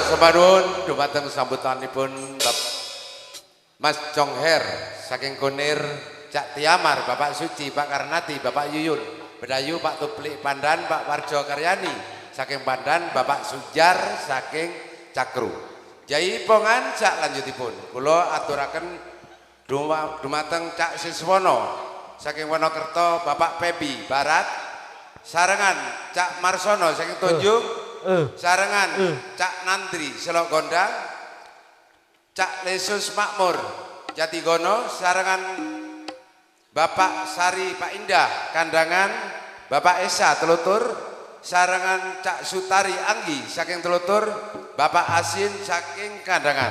Semadun dumateng sambutanipun Mas Jongher saking Kunir, Cak Tiamar, Bapak Suci, Pak Karnati, Bapak Yuyun, Bedayu, Pak Tuplik Pandan, Pak Warjo Karyani saking Pandan, Bapak Sujar saking Cakru. Jai pongan sak lanjutipun kula aturaken dumateng Cak Siswono saking Wonokerto, Bapak Pebi Barat, sarengan Cak Marsono saking Tunjung, sarengan Cak Nandri Selok Gondang, Cak Lesus Makmur Jatigono, sarengan Bapak Sari Pak Indah Kandangan, Bapak Esa Telutur, sarengan Cak Sutari Anggi saking Telutur, Bapak Asin saking Kandangan,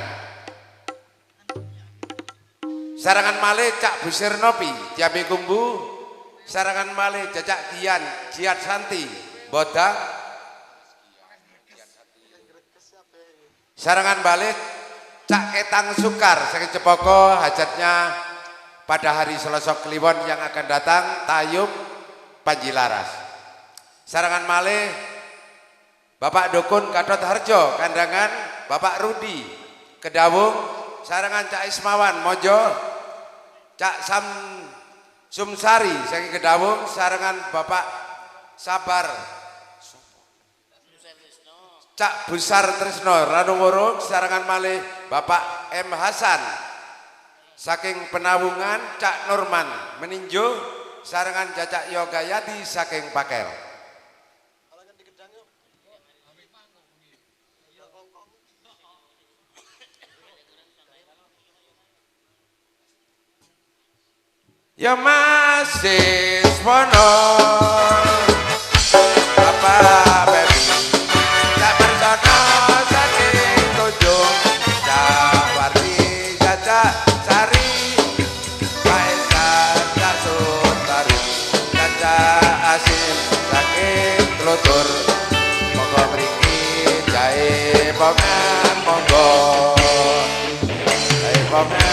sarangan malih Cak Busir Nopi Jambi Kumbu, sarangan malih Jajak Kian Jiat Santi Bodang, sarangan balik Cak Ketang Sukar saking Cepoko, hajatnya pada hari Selasa Kliwon yang akan datang Tayub Panjilaras. Sarangan malih Bapak Dukun Kadot Harjo Kandangan, Bapak Rudi Kedawung, sarangan Cak Ismawan Mojo, Cak Sumsari saking Kedawung, sarangan Bapak Sabar Cak Busar Trisno Ranumurung, sarangan malih Bapak M Hasan saking Penawungan, Cak Nurman Meninjo, sarangan Cacak Yogayati saking Pakel. Ya masih Siswono Bapak Bebi Cak Marsono saking Tunjung, Cak Wardi Cacak Sari, Pak Esa Cak Sutari, Cacak Asin saking Telutur, monggo mriki jae pongan monggo jae pongan